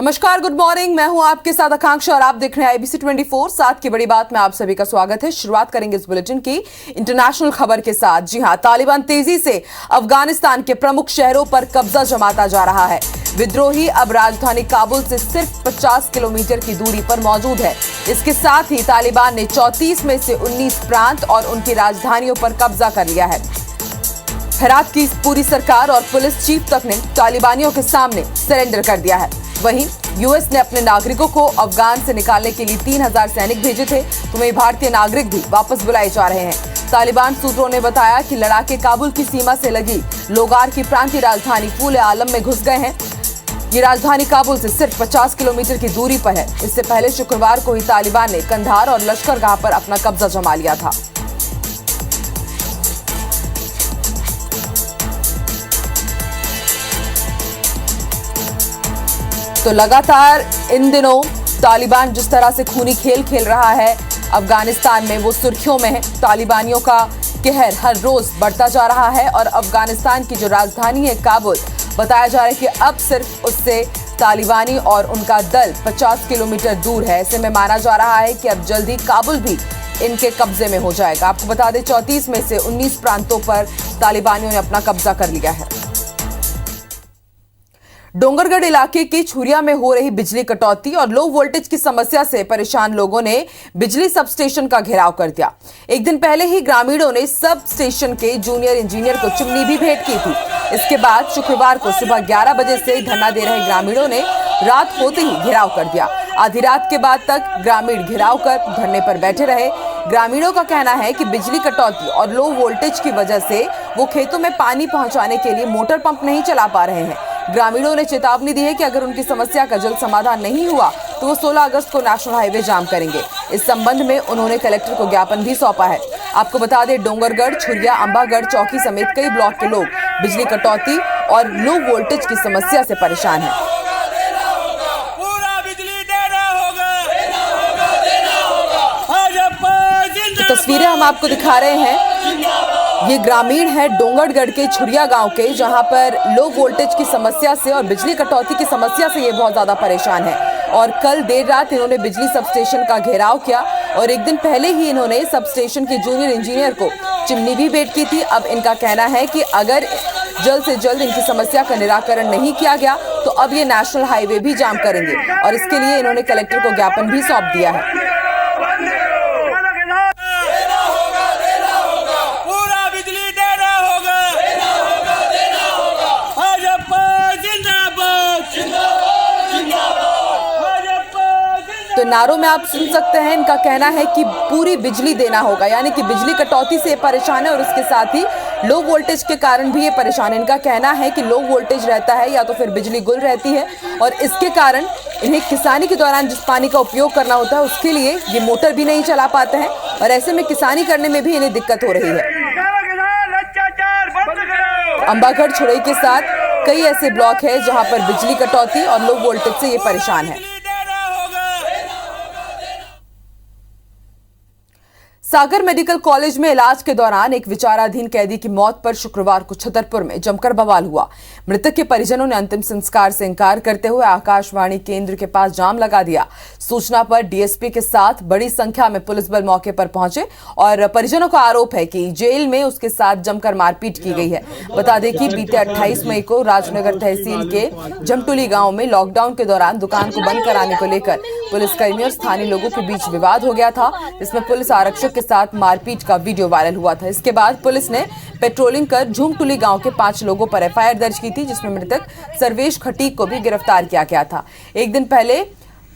नमस्कार, good morning. मैं हूं आपके साथ आकांक्षा और आप देख रहे हैं IBC 24 सात की बड़ी बात में आप सभी का स्वागत है। शुरुआत करेंगे इस बुलेटिन की इंटरनेशनल खबर के साथ। जी हां, तालिबान तेजी से अफगानिस्तान के प्रमुख शहरों पर कब्जा जमाता जा रहा है। विद्रोही अब राजधानी काबुल से सिर्फ 50 किलोमीटर की दूरी पर मौजूद है। इसके साथ ही तालिबान ने 34 में से 19 प्रांत और उनकी राजधानियों पर कब्जा कर लिया है। हेरात की पूरी सरकार और पुलिस चीफ तक ने तालिबानियों के सामने सरेंडर कर दिया है। वहीं यूएस ने अपने नागरिकों को अफगान से निकालने के लिए 3000 सैनिक भेजे थे, तो वहीं भारतीय नागरिक भी वापस बुलाए जा रहे हैं। तालिबान सूत्रों ने बताया कि लड़ाके काबुल की सीमा से लगी लोगार की प्रांतीय राजधानी फूल आलम में घुस गए हैं। ये राजधानी काबुल से सिर्फ 50 किलोमीटर की दूरी पर है। इससे पहले शुक्रवार को ही तालिबान ने कंधार और लश्करगाह पर अपना कब्जा जमा लिया था। तो लगातार इन दिनों तालिबान जिस तरह से खूनी खेल खेल रहा है अफगानिस्तान में, वो सुर्खियों में है। तालिबानियों का कहर हर रोज बढ़ता जा रहा है और अफगानिस्तान की जो राजधानी है काबुल, बताया जा रहा है कि अब सिर्फ उससे तालिबानी और उनका दल 50 किलोमीटर दूर है। ऐसे में माना जा रहा है कि अब जल्दी काबुल भी इनके कब्जे में हो जाएगा। आपको बता दें, 34 में से 19 प्रांतों पर तालिबानियों ने अपना कब्जा कर लिया है। डोंगरगढ़ इलाके के छुरिया में हो रही बिजली कटौती और लो वोल्टेज की समस्या से परेशान लोगों ने बिजली सब स्टेशन का घेराव कर दिया। एक दिन पहले ही ग्रामीणों ने सब स्टेशन के जूनियर इंजीनियर को चिमनी भी भेंट की थी। इसके बाद शुक्रवार को सुबह 11 बजे से धरना दे रहे ग्रामीणों ने रात होते ही घेराव कर दिया। आधी रात के बाद तक ग्रामीण घेराव कर धरने पर बैठे रहे। ग्रामीणों का कहना है कि बिजली कटौती और लो वोल्टेज की वजह से वो खेतों में पानी पहुंचाने के लिए मोटर पंप नहीं चला पा रहे हैं। ग्रामीणों ने चेतावनी दी है कि अगर उनकी समस्या का जल्द समाधान नहीं हुआ तो वो 16 अगस्त को नेशनल हाईवे जाम करेंगे। इस संबंध में उन्होंने कलेक्टर को ज्ञापन भी सौंपा है। आपको बता दें, डोंगरगढ़, छुरिया, अंबागढ़, चौकी समेत कई ब्लॉक के लोग बिजली कटौती और लो वोल्टेज की समस्या से परेशान हैं। तो तस्वीरें हम आपको दिखा रहे हैं। ये ग्रामीण है डोंगरगढ़ के छुरिया गांव के, जहां पर लो वोल्टेज की समस्या से और बिजली कटौती की समस्या से ये बहुत ज्यादा परेशान है। और कल देर रात इन्होंने बिजली सब स्टेशन का घेराव किया और एक दिन पहले ही इन्होंने सब स्टेशन के जूनियर इंजीनियर को चिमनी भी भेंट की थी। अब इनका कहना है कि अगर जल्द से जल्द इनकी समस्या का निराकरण नहीं किया गया तो अब ये नेशनल हाईवे भी जाम करेंगे और इसके लिए इन्होंने कलेक्टर को ज्ञापन भी सौंप दिया है। तो नारों में आप सुन सकते हैं, इनका कहना है कि पूरी बिजली देना होगा, यानी कि बिजली कटौती से परेशान है और उसके साथ ही लो वोल्टेज के कारण भी ये परेशान है। इनका कहना है कि लो वोल्टेज रहता है या तो फिर बिजली गुल रहती है और इसके कारण इन्हें किसानी के दौरान जिस पानी का उपयोग करना होता है उसके लिए ये मोटर भी नहीं चला पाते हैं और ऐसे में किसानी करने में भी इन्हें दिक्कत हो रही है। अंबागढ़, छुरई के साथ कई ऐसे ब्लॉक है जहां पर बिजली कटौती और लो वोल्टेज से ये परेशान है। सागर मेडिकल कॉलेज में इलाज के दौरान एक विचाराधीन कैदी की मौत पर शुक्रवार को छतरपुर में जमकर बवाल हुआ। मृतक के परिजनों ने अंतिम संस्कार से इंकार करते हुए आकाशवाणी केंद्र के पास जाम लगा दिया। सूचना पर डीएसपी के साथ बड़ी संख्या में पुलिस बल मौके पर पहुंचे और परिजनों का आरोप है कि जेल में उसके साथ जमकर मारपीट की गई है। बता दें कि बीते 28 मई को राजनगर तहसील के जमटुली गांव में लॉकडाउन के दौरान दुकान को बंद कराने को लेकर पुलिसकर्मी और स्थानीय लोगों के बीच विवाद हो गया था, जिसमें पुलिस आरक्षक के साथ मारपीट का वीडियो वायरल हुआ था। इसके बाद पुलिस ने पेट्रोलिंग कर झूमटुली गांव के 5 लोगों पर एफआईआर दर्ज की थी, जिसमें मृतक सर्वेश खटीक को भी गिरफ्तार किया गया था। एक दिन पहले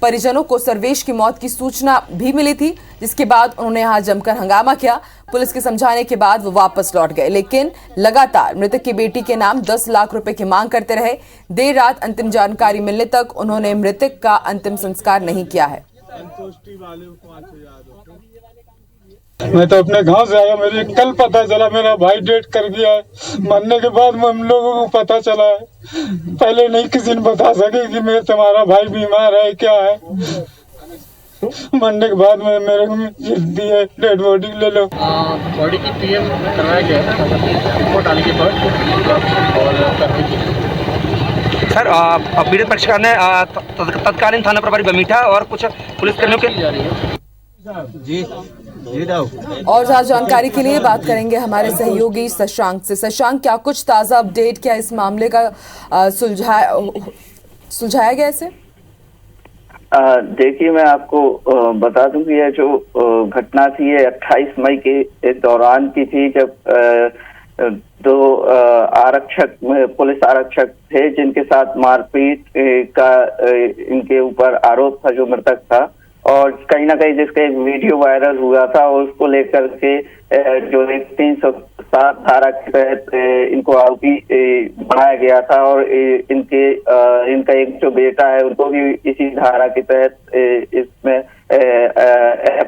परिजनों को सर्वेश की मौत की सूचना भी मिली थी, जिसके बाद उन्होंने यहां जमकर हंगामा किया। पुलिस के समझाने के बाद वो वापस लौट गए, लेकिन लगातार मृतक की बेटी के नाम 10 लाख रुपए की मांग करते रहे। देर रात अंतिम जानकारी मिलने तक उन्होंने मृतक का अंतिम संस्कार नहीं किया है। मैं तो अपने गांव से आया, मुझे कल पता चला मेरा भाई डेथ कर गया है। मरने के बाद हम लोगों को पता चला है, पहले नहीं किसी ने बता सके कि मेरे तुम्हारा भाई बीमार है क्या है। मरने के बाद में मेरे को दी है डेड बॉडी ले लो। बॉडी की पीएम करवाया गया, रिपोर्ट आने के बाद और सर पीड़ित पक्षकार ने तत्कालीन थाना प्रभारी बमीठा और कुछ पुलिसकर्मियों के जी और ज्यादा जानकारी के लिए बात करेंगे हमारे सहयोगी शशांक से। शशांक, क्या कुछ ताजा अपडेट, क्या इस मामले का सुलझाया गया इसे? देखिए, मैं आपको बता दूं कि यह जो घटना थी ये 28 मई के दौरान की थी, जब दो आरक्षक, पुलिस आरक्षक थे जिनके साथ मारपीट का इनके ऊपर आरोप था, जो मृतक था, और कहीं ना कहीं जिसका एक वीडियो वायरल हुआ था और उसको लेकर के जो 307 धारा के तहत इनको आरोपी बनाया गया था और इनका एक जो बेटा है उनको भी इसी धारा के तहत इसमें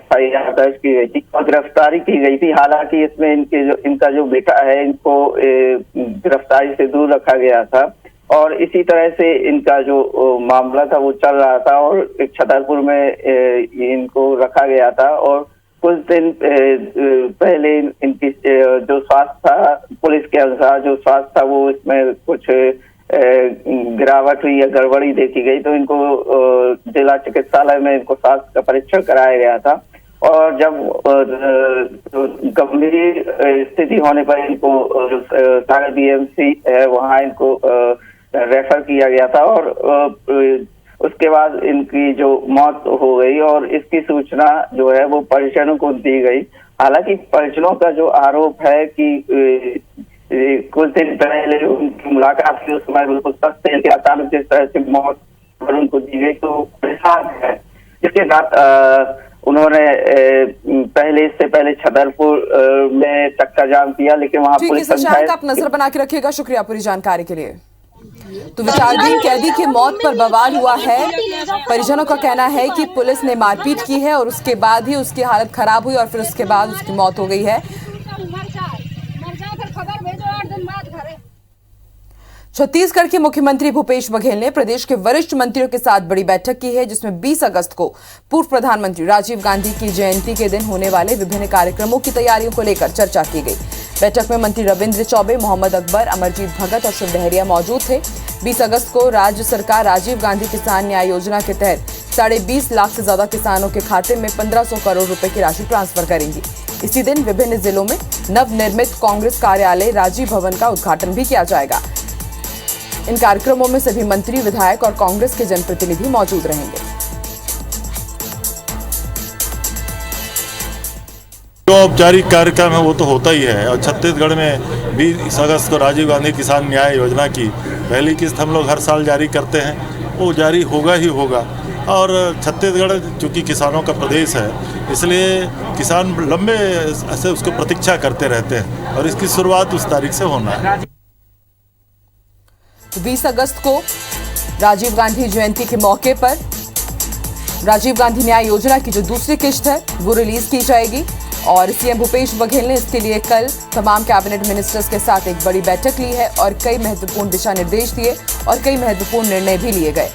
FIR दर्ज की गई थी और गिरफ्तारी की गई थी। हालांकि इसमें इनका जो बेटा है इनको गिरफ्तारी से दूर रखा गया था और इसी तरह से इनका जो मामला था वो चल रहा था और एक छतरपुर में इनको रखा गया था। और कुछ दिन पहले इनकी जो स्वास्थ्य था, पुलिस के अनुसार जो स्वास्थ्य था वो इसमें कुछ गिरावट हुई या गड़बड़ी देखी गई, तो इनको जिला चिकित्सालय में इनको स्वास्थ्य का परीक्षण कराया गया था और जब गंभीर स्थिति होने पर इनको जो सागर BMC है वहाँ इनको रेफर किया गया था और उसके बाद इनकी जो मौत हो गई और इसकी सूचना जो है वो परिजनों को दी गई। हालांकि परिजनों का जो आरोप है कि कुछ दिन पहले उनकी मुलाकात हुई, उस समय बिल्कुल सख्त है कि अचानक जिस तरह से मौत पर उनको दी गई तो परेशान है। जिसके बाद उन्होंने इससे पहले छतरपुर में चक्का जाम किया, लेकिन वहाँ पुलिस आप नजर बना के रखिएगा। शुक्रिया पूरी जानकारी के लिए। तो विचाराधीन कैदी की मौत पर बवाल हुआ है। परिजनों का कहना है कि पुलिस ने मारपीट की है और उसके बाद ही उसकी हालत खराब हुई और फिर उसके बाद उसकी मौत हो गई है। छत्तीसगढ़ के मुख्यमंत्री भूपेश बघेल ने प्रदेश के वरिष्ठ मंत्रियों के साथ बड़ी बैठक की है, जिसमें 20 अगस्त को पूर्व प्रधानमंत्री राजीव गांधी की जयंती के दिन होने वाले विभिन्न कार्यक्रमों की तैयारियों को लेकर चर्चा की गई। बैठक में मंत्री रविंद्र चौबे, मोहम्मद अकबर, अमरजीत भगत और शिव डहरिया मौजूद थे। 20 अगस्त को राज्य सरकार राजीव गांधी किसान न्याय योजना के तहत 20.5 लाख से ज्यादा किसानों के खाते में 1500 करोड़ रुपए की राशि ट्रांसफर करेंगी। इसी दिन विभिन्न जिलों में नवनिर्मित कांग्रेस कार्यालय राजीव भवन का उद्घाटन भी किया जाएगा। इन कार्यक्रमों में सभी मंत्री, विधायक और कांग्रेस के जनप्रतिनिधि मौजूद रहेंगे। जो औपचारिक कार्यक्रम है वो तो होता ही है और छत्तीसगढ़ में 20 अगस्त को राजीव गांधी किसान न्याय योजना की पहली किस्त हम लोग हर साल जारी करते हैं, वो जारी होगा ही होगा। और छत्तीसगढ़ चूँकि किसानों का प्रदेश है, इसलिए किसान लंबे से उसको प्रतीक्षा करते रहते हैं और इसकी शुरुआत उस तारीख से होना है। 20 अगस्त को राजीव गांधी जयंती के मौके पर राजीव गांधी न्याय योजना की जो दूसरी किस्त है वो रिलीज की जाएगी और सीएम भूपेश बघेल ने इसके लिए कल तमाम कैबिनेट मिनिस्टर्स के साथ एक बड़ी बैठक ली है और कई महत्वपूर्ण दिशा निर्देश दिए और कई महत्वपूर्ण निर्णय भी लिए गए।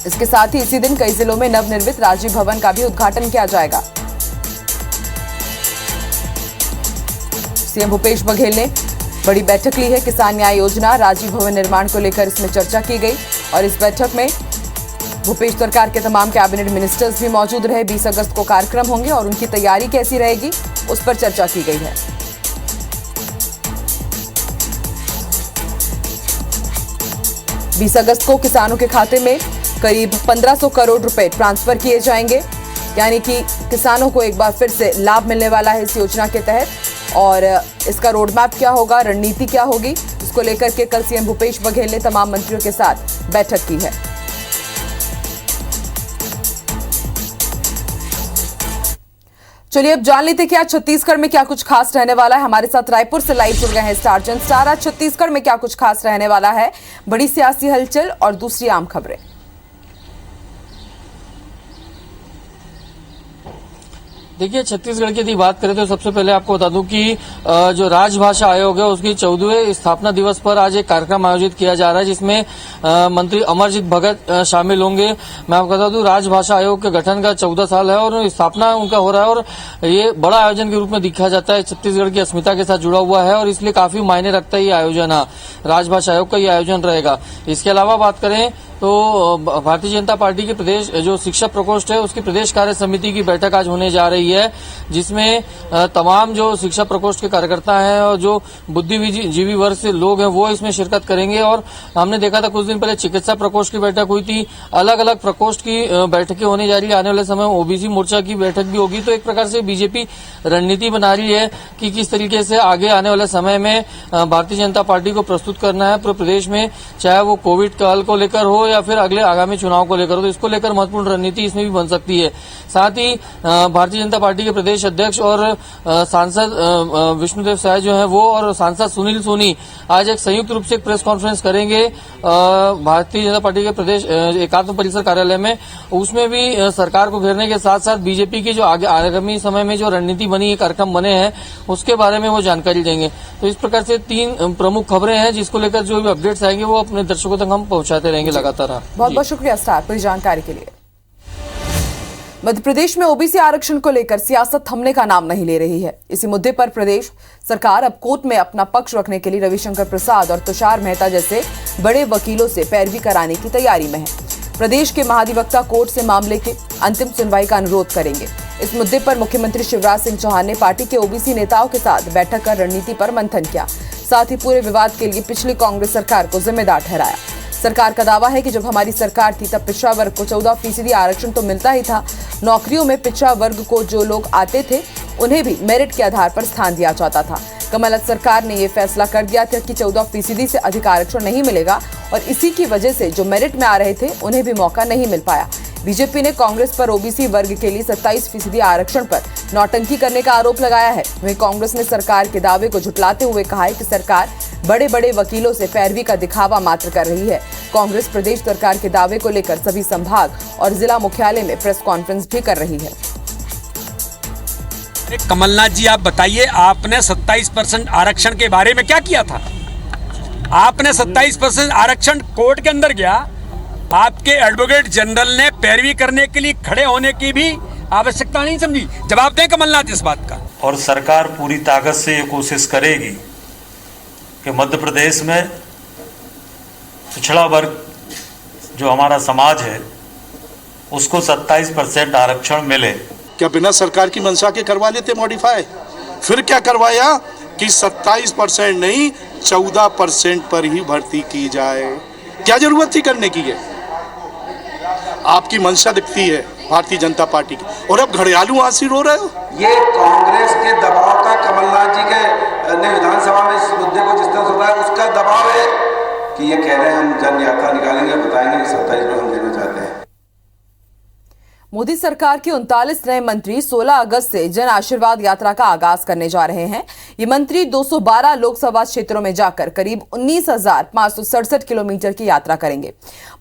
इसके साथ ही इसी दिन कई जिलों में नवनिर्मित राजीव भवन का भी उद्घाटन किया जाएगा। सीएम भूपेश बघेल ने बड़ी बैठक ली है। किसान न्याय योजना राजीव भवन निर्माण को लेकर इसमें चर्चा की गई और इस बैठक में भूपेश सरकार के तमाम कैबिनेट मिनिस्टर्स भी मौजूद रहे। 20 अगस्त को कार्यक्रम होंगे और उनकी तैयारी कैसी रहेगी उस पर चर्चा की गई है। बीस अगस्त को किसानों के खाते में करीब 1500 करोड़ रुपए ट्रांसफर किए जाएंगे, यानी कि किसानों को एक बार फिर से लाभ मिलने वाला है इस योजना के तहत। और इसका रोड मैप क्या होगा, रणनीति क्या होगी, इसको लेकर के कल सीएम भूपेश बघेल ने तमाम मंत्रियों के साथ बैठक की है। चलिए अब जान लेते कि आज छत्तीसगढ़ में क्या कुछ खास रहने वाला है। हमारे साथ रायपुर से लाइव जुड़ गए हैं स्टार जन स्टार। आज छत्तीसगढ़ में क्या कुछ खास रहने वाला है, बड़ी सियासी हलचल और दूसरी आम खबरें। देखिए, छत्तीसगढ़ की यदि बात करें तो सबसे पहले आपको बता दूं कि जो राजभाषा आयोग है उसकी 14वें स्थापना दिवस पर आज एक कार्यक्रम आयोजित किया जा रहा है, जिसमें मंत्री अमरजीत भगत शामिल होंगे। मैं आपको बता दूं, राजभाषा आयोग के गठन का 14 साल है और स्थापना उनका हो रहा है, और ये बड़ा आयोजन के रूप में देखा जाता है, छत्तीसगढ़ की अस्मिता के साथ जुड़ा हुआ है और इसलिए काफी मायने रखता है ये आयोजन। राजभाषा आयोग का ये आयोजन रहेगा। इसके अलावा बात करें तो भारतीय जनता पार्टी के प्रदेश जो शिक्षा प्रकोष्ठ है उसकी प्रदेश कार्य समिति की बैठक आज होने जा रही है, जिसमें तमाम जो शिक्षा प्रकोष्ठ के कार्यकर्ता हैं और जो बुद्धिजीवी वर्ग से लोग हैं वो इसमें शिरकत करेंगे। और हमने देखा था कुछ दिन पहले चिकित्सा प्रकोष्ठ की बैठक हुई थी, अलग अलग प्रकोष्ठ की बैठकें होने जा रही है। आने वाले समय में ओबीसी मोर्चा की बैठक भी होगी। तो एक प्रकार से बीजेपी रणनीति बना रही है कि किस तरीके से आगे आने वाले समय में भारतीय जनता पार्टी को प्रस्तुत करना है पूरे प्रदेश में, चाहे वो कोविड काल को लेकर हो या फिर अगले आगामी चुनाव को लेकर हो। तो इसको लेकर महत्वपूर्ण रणनीति इसमें भी बन सकती है। साथ ही भारतीय जनता पार्टी के प्रदेश अध्यक्ष और सांसद विष्णुदेव साय जो हैं वो और सांसद सुनील सोनी आज एक संयुक्त रूप से एक प्रेस कॉन्फ्रेंस करेंगे भारतीय जनता पार्टी के प्रदेश एकात्म परिसर कार्यालय में। उसमें भी सरकार को घेरने के साथ साथ बीजेपी की जो आगामी समय में जो रणनीति बनी, कार्यक्रम बने हैं, उसके बारे में वो जानकारी देंगे। तो इस प्रकार से 3 प्रमुख खबरें हैं जिसको लेकर जो भी अपडेट्स आएंगे वो अपने दर्शकों तक हम पहुंचाते रहेंगे लगातार। बहुत बहुत शुक्रिया स्टार पूरी जानकारी के लिए। मध्य प्रदेश में ओबीसी आरक्षण को लेकर सियासत थमने का नाम नहीं ले रही है। इसी मुद्दे पर प्रदेश सरकार अब कोर्ट में अपना पक्ष रखने के लिए रविशंकर प्रसाद और तुषार मेहता जैसे बड़े वकीलों से पैरवी कराने की तैयारी में है। प्रदेश के महाधिवक्ता कोर्ट से मामले के अंतिम सुनवाई का अनुरोध करेंगे। इस मुद्दे पर मुख्यमंत्री शिवराज सिंह चौहान ने पार्टी के ओबीसी नेताओं के साथ बैठक कर रणनीति पर मंथन किया। साथ ही पूरे विवाद के लिए पिछली कांग्रेस सरकार को जिम्मेदार ठहराया। सरकार का दावा है कि जब हमारी सरकार थी तब पिछड़ा वर्ग को 14% आरक्षण तो मिलता ही था। नौकरियों में पिछड़ा वर्ग को जो लोग आते थे उन्हें भी मेरिट के आधार पर स्थान दिया जाता था। कमलनाथ सरकार ने यह फैसला कर दिया था कि 14% से अधिक आरक्षण नहीं मिलेगा और इसी की वजह से जो मेरिट में आ रहे थे उन्हें भी मौका नहीं मिल पाया। बीजेपी ने कांग्रेस पर ओबीसी वर्ग के लिए 27% आरक्षण पर नौटंकी करने का आरोप लगाया है। वहीं कांग्रेस ने सरकार के दावे को झुटलाते हुए कहा है कि सरकार बड़े बड़े वकीलों से पैरवी का दिखावा मात्र कर रही है। कांग्रेस प्रदेश सरकार के दावे को लेकर सभी संभाग और जिला मुख्यालय में प्रेस कॉन्फ्रेंस भी कर रही है। कमलनाथ जी, आप बताइए, आपने 27% आरक्षण के बारे में क्या किया था? आपने 27% आरक्षण कोर्ट के अंदर गया, आपके एडवोकेट जनरल ने पैरवी करने के लिए खड़े होने की भी आवश्यकता नहीं समझी। जवाब दें कमलनाथ इस बात का। और सरकार पूरी ताकत से ये कोशिश करेगी कि मध्य प्रदेश में पिछड़ा वर्ग जो हमारा समाज है उसको 27% आरक्षण मिले। क्या बिना सरकार की मंशा के करवा लेते मॉडिफाई? फिर क्या करवाया कि 27% नहीं 14% पर ही भर्ती की जाए। क्या जरूरत थी करने की? है आपकी मंशा दिखती है भारतीय जनता पार्टी की, और अब घड़ियालू आंसू रो रहे हो। ये कांग्रेस के दबाव का, कमलनाथ जी के ने विधानसभा में इस मुद्दे को जिस तरह से उठाया उसका दबाव है कि ये कह रहे हैं हम जन यात्रा निकालेंगे, बताएंगे कि 27 में हम देना चाहते हैं। मोदी सरकार के 39 नए मंत्री 16 अगस्त से जन आशीर्वाद यात्रा का आगाज करने जा रहे हैं। ये मंत्री 212 लोकसभा क्षेत्रों में जाकर करीब 19,567 किलोमीटर की यात्रा करेंगे।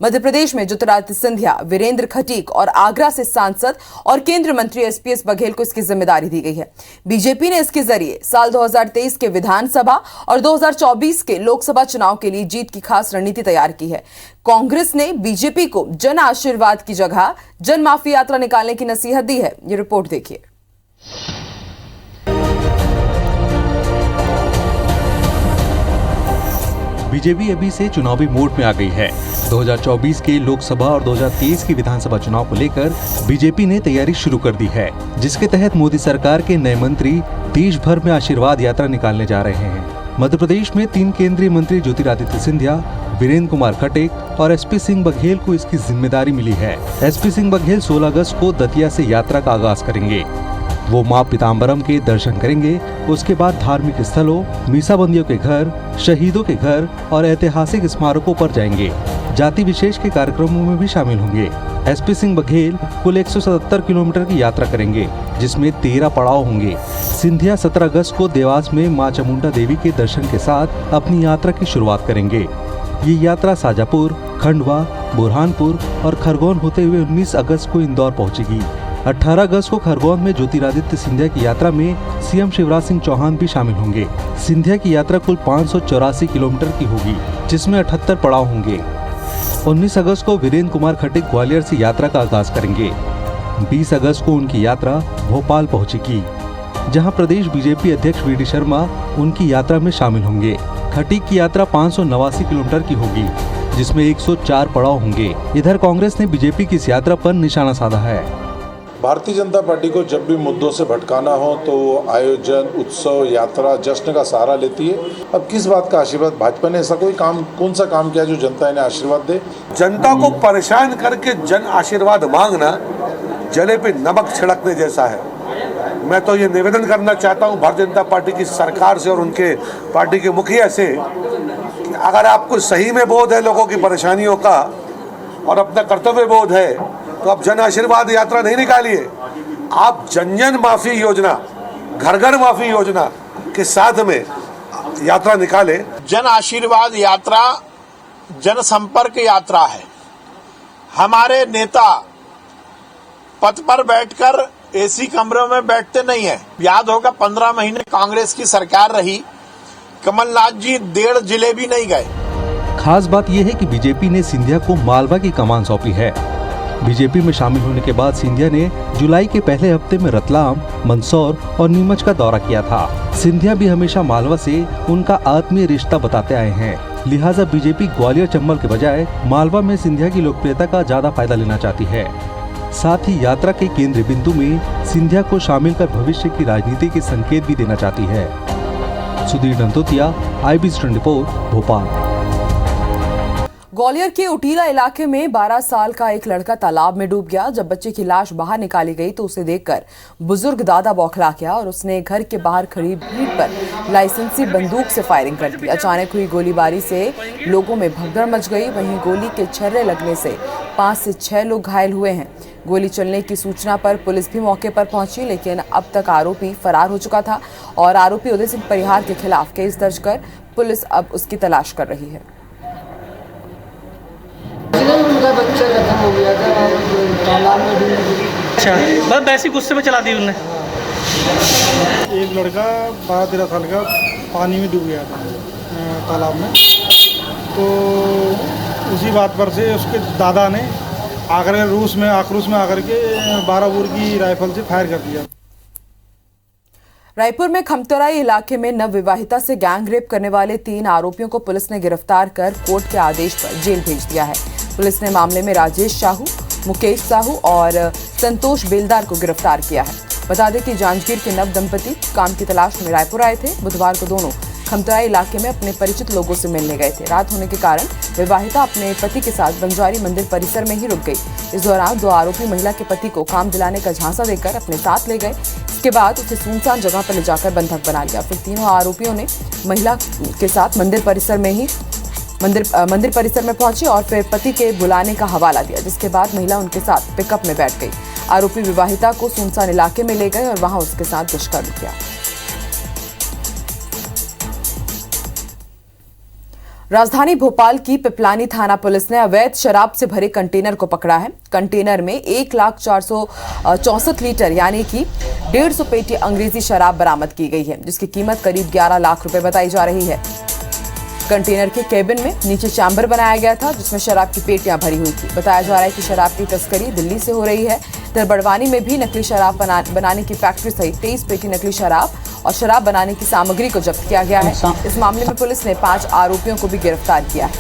मध्य प्रदेश में ज्योतिरादित्य सिंधिया, वीरेंद्र खटीक और आगरा से सांसद और केंद्रीय मंत्री एसपीएस बघेल को इसकी जिम्मेदारी दी गई है। बीजेपी ने इसके जरिए साल 2023 के विधानसभा और 2024 के लोकसभा चुनाव के लिए जीत की खास रणनीति तैयार की है। कांग्रेस ने बीजेपी को जन आशीर्वाद की जगह जन माफी यात्रा निकालने की नसीहत दी है। ये रिपोर्ट देखिए। बीजेपी अभी से चुनावी मोड में आ गई है। 2024 के लोकसभा और 2023 के विधानसभा चुनाव को लेकर बीजेपी ने तैयारी शुरू कर दी है, जिसके तहत मोदी सरकार के नए मंत्री देश भर में आशीर्वाद यात्रा निकालने जा रहे हैं। मध्य प्रदेश में 3 केंद्रीय मंत्री ज्योतिरादित्य सिंधिया, वीरेंद्र कुमार खटीक और एसपी सिंह बघेल को इसकी जिम्मेदारी मिली है। एसपी सिंह बघेल 16 अगस्त को दतिया से यात्रा का आगाज करेंगे। वो मां पीताम्बरम के दर्शन करेंगे। उसके बाद धार्मिक स्थलों, मीसाबंदियों के घर, शहीदों के घर और ऐतिहासिक स्मारकों पर जाएंगे। जाति विशेष के कार्यक्रमों में भी शामिल होंगे। एसपी सिंह बघेल कुल 177 किलोमीटर की यात्रा करेंगे, जिसमें 13 पड़ाव होंगे। सिंधिया 17 अगस्त को देवास में मां चामुंडा देवी के दर्शन के साथ अपनी यात्रा की शुरुआत करेंगे। ये यात्रा शाजापुर, खंडवा, बुरहानपुर और खरगोन होते हुए 19 अगस्त को इंदौर पहुंचेगी। 18 अगस्त को खरगोन में ज्योतिरादित्य सिंधिया की यात्रा में सीएम शिवराज सिंह चौहान भी शामिल होंगे। सिंधिया की यात्रा कुल 584 किलोमीटर की होगी, जिसमें 78 पड़ाव होंगे। 19 अगस्त को वीरेंद्र कुमार खट्टिक ग्वालियर से यात्रा का आगाज करेंगे। 20 अगस्त को उनकी यात्रा भोपाल पहुंचेगी, जहां प्रदेश बीजेपी अध्यक्ष वीडी शर्मा उनकी यात्रा में शामिल होंगे। खट्टिक की यात्रा 589 किलोमीटर की होगी, जिसमें 104 पड़ाव होंगे। इधर कांग्रेस ने बीजेपी की इस यात्रा पर निशाना साधा है। भारतीय जनता पार्टी को जब भी मुद्दों से भटकाना हो तो वो आयोजन, उत्सव, यात्रा, जश्न का सहारा लेती है। अब किस बात का आशीर्वाद? भाजपा ने ऐसा कोई काम, कौन सा काम किया जो जनता इन्हें आशीर्वाद दे? जनता को परेशान करके जन आशीर्वाद मांगना जले पे नमक छिड़कने जैसा है। मैं तो ये निवेदन करना चाहता हूँ भारतीय जनता पार्टी की सरकार से और उनके पार्टी के मुखिया से कि अगर आपको सही में बोध है लोगों की परेशानियों का और अपना कर्तव्य बोध है तो आप जन आशीर्वाद यात्रा नहीं निकालिए। आप जन जन माफी योजना, घर घर माफी योजना के साथ में यात्रा निकाले। जन आशीर्वाद यात्रा जनसंपर्क यात्रा है। हमारे नेता पद पर बैठकर एसी कमरों में बैठते नहीं है। याद होगा 15 महीने कांग्रेस की सरकार रही, कमलनाथ जी 1.5 जिले भी नहीं गए। खास बात यह है कि बीजेपी ने सिंधिया को मालवा की कमान सौंपी है। बीजेपी में शामिल होने के बाद सिंधिया ने जुलाई के पहले हफ्ते में रतलाम, मंदसौर और नीमच का दौरा किया था। सिंधिया भी हमेशा मालवा से उनका आत्मीय रिश्ता बताते आए हैं, लिहाजा बीजेपी ग्वालियर चंबल के बजाय मालवा में सिंधिया की लोकप्रियता का ज्यादा फायदा लेना चाहती है। साथ ही यात्रा के केंद्र बिंदु में सिंधिया को शामिल कर भविष्य की राजनीति के संकेत भी देना चाहती है। Sudhir Dantotiya, IBC studio report, Bhopal. Gwalior के उटीला इलाके में 12 साल का एक लड़का तालाब में डूब गया। जब बच्चे की लाश बाहर निकाली गई तो उसे देखकर बुजुर्ग दादा बौखला गया और उसने घर के बाहर खड़ी भीड़ पर लाइसेंसी बंदूक से फायरिंग कर दी। अचानक हुई गोलीबारी से लोगों में भगदड़ मच गई। वहीं गोली के छर्रे लगने से 5 से 6 लोग घायल हुए हैं। गोली चलने की सूचना पर पुलिस भी मौके पर पहुंची, लेकिन अब तक आरोपी फरार हो चुका था और आरोपी उदय सिंह परिहार के खिलाफ केस दर्ज कर पुलिस अब उसकी तलाश कर रही है। उनका बच्चा खत्म हो गया था तालाब में डूब गया। अच्छा, बस वैसे गुस्से में चला दी उन्होंने। एक लड़का 12-13 साल का पानी में डूब गया था तालाब में, तो उसी बात पर से उसके दादा ने आकर आक्रोश में आकर के 12 बोर की राइफल से फायर कर दिया। रायपुर में खमतराई इलाके में नवविवाहिता से गैंग रेप करने वाले 3 आरोपियों को पुलिस ने गिरफ्तार कर कोर्ट के आदेश पर जेल भेज दिया है। पुलिस ने मामले में राजेश साहू, मुकेश साहू और संतोष बेलदार को गिरफ्तार किया है। बता दें कि जांजगीर के नव दंपति काम की तलाश में रायपुर आए थे। बुधवार को दोनों खमतराई इलाके में अपने परिचित लोगों से मिलने गए थे। रात होने के कारण विवाहिता अपने पति के साथ बंजारी मंदिर परिसर में ही रुक गई। इस दौरान 2 आरोपी महिला के पति को काम दिलाने का झांसा देकर अपने साथ ले गए। इसके बाद उसे सुनसान जगह पर ले जाकर बंधक बना लिया। फिर तीनों आरोपियों ने महिला के साथ मंदिर परिसर में पहुंची और फिर पति के बुलाने का हवाला दिया, जिसके बाद महिला उनके साथ पिकअप में बैठ गई। आरोपी विवाहिता को सुनसान इलाके में ले गए और वहां उसके साथ दुष्कर्म किया। राजधानी भोपाल की पिपलानी थाना पुलिस ने अवैध शराब से भरे कंटेनर को पकड़ा है। कंटेनर में 1,464 लीटर यानी कि 150 पेटी अंग्रेजी शराब बरामद की गई है, जिसकी कीमत करीब 11 लाख रुपए बताई जा रही है। कंटेनर के केबिन में नीचे चैम्बर बनाया गया था, जिसमें शराब की पेटियां भरी हुई थी। बताया जा रहा है कि शराब की तस्करी दिल्ली से हो रही है। इधर बड़वानी में भी नकली शराब बनाने की फैक्ट्री सहित 23 पेटी नकली शराब और शराब बनाने की सामग्री को जब्त किया गया है। इस मामले में पुलिस ने 5 आरोपियों को भी गिरफ्तार किया है।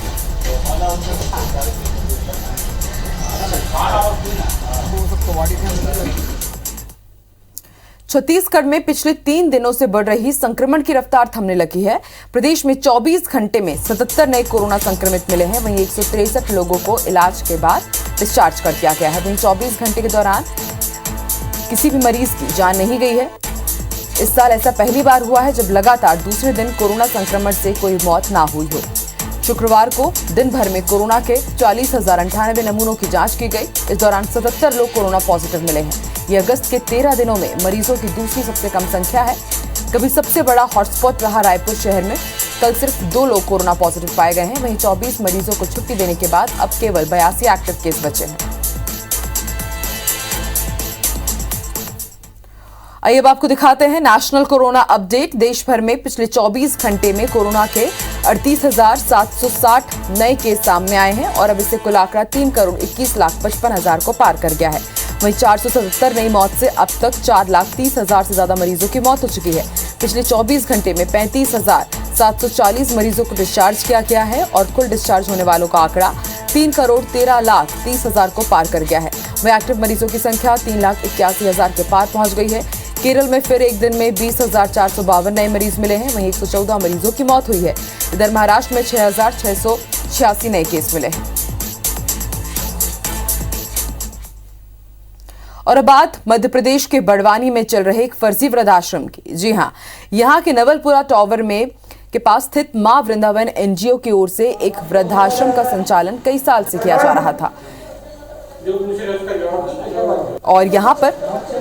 छत्तीसगढ़ में पिछले 3 दिनों से बढ़ रही संक्रमण की रफ्तार थमने लगी है। प्रदेश में 24 घंटे में 77 नए कोरोना संक्रमित मिले हैं। वहीं 163 लोगों को इलाज के बाद डिस्चार्ज कर दिया गया है। वहीं 24 घंटे के दौरान किसी भी मरीज की जान नहीं गई है। इस साल ऐसा पहली बार हुआ है जब लगातार दूसरे दिन कोरोना संक्रमण से कोई मौत ना हुई हो। शुक्रवार को दिन भर में कोरोना के 40,098 नमूनों की जांच की गई। इस दौरान 77 लोग कोरोना पॉजिटिव मिले हैं। ये अगस्त के 13 दिनों में मरीजों की दूसरी सबसे कम संख्या है। कभी सबसे बड़ा हॉटस्पॉट रहा रायपुर शहर में कल सिर्फ 2 लोग कोरोना पॉजिटिव पाए गए हैं। वहीं 24 मरीजों को छुट्टी देने के बाद अब केवल 82 एक्टिव केस बचे हैं। आइए अब आपको दिखाते हैं नेशनल कोरोना अपडेट। देश भर में पिछले 24 घंटे में कोरोना के 38,760 नए केस सामने आए हैं और अब इससे कुल आंकड़ा 3,21,55,000 को पार कर गया है। वहीं 477 नई मौत से अब तक 4,30,000 से ज्यादा मरीजों की मौत हो चुकी है। पिछले 24 घंटे में 35,740 मरीजों को डिस्चार्ज किया गया है और कुल डिस्चार्ज होने वालों का आंकड़ा 3,13,30,000 को पार कर गया है। वहीं एक्टिव मरीजों की संख्या 3,81,000 के पार पहुंच गई है। केरल में फिर एक दिन में 20,452 नए मरीज मिले हैं, वहीं 114 मरीजों की मौत हुई है। इधर महाराष्ट्र में 6,686 नए केस मिले हैं। और अब बात मध्य प्रदेश के बड़वानी में चल रहे एक फर्जी वृद्धाश्रम की। जी हां, यहां के नवलपुरा टावर में के पास स्थित मां वृंदावन एनजीओ की ओर से एक वृद्धाश्रम का संचालन कई साल से किया जा रहा था और यहां पर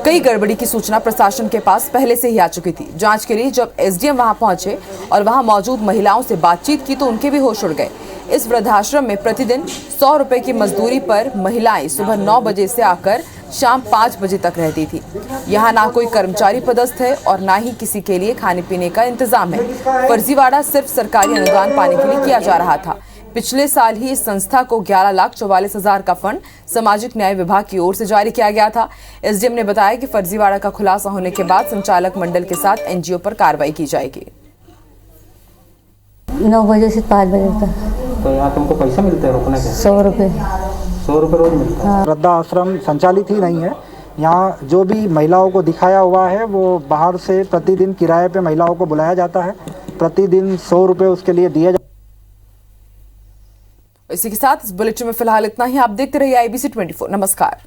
कई गड़बड़ी की सूचना प्रशासन के पास पहले से ही आ चुकी थी। जांच के लिए जब एसडीएम वहां पहुंचे और वहां मौजूद महिलाओं से बातचीत की तो उनके भी होश उड़ गए। इस वृद्धाश्रम में प्रतिदिन 100 रुपए की मजदूरी पर महिलाएं सुबह 9 बजे से आकर शाम 5 बजे तक रहती थी। यहाँ ना कोई कर्मचारी पदस्थ है और ना ही किसी के लिए खाने पीने का इंतजाम है। फर्जीवाड़ा सिर्फ सरकारी अनुदान पाने के लिए किया जा रहा था। पिछले साल ही इस संस्था को 11,44,000 का फंड सामाजिक न्याय विभाग की ओर से जारी किया गया था। एसडीएम ने बताया कि फर्जीवाड़ा का खुलासा होने के बाद संचालक मंडल के साथ एनजीओ पर कार्रवाई की जाएगी। 9 बजे से 5 बजे तक। तो यहाँ तुमको पैसा मिलता है रुकने के? 100 रुपये। 100 रुपये रोज मिलता है। वृद्धाश्रम संचालित ही नहीं है। यहाँ जो भी महिलाओं को दिखाया हुआ है वो बाहर से प्रतिदिन किराए पे महिलाओं को बुलाया जाता है। प्रतिदिन 100 रुपये उसके लिए दिए जाते। इसी के साथ इस बुलेटिन में फिलहाल इतना ही। आप देखते रहिए IBC 24। नमस्कार।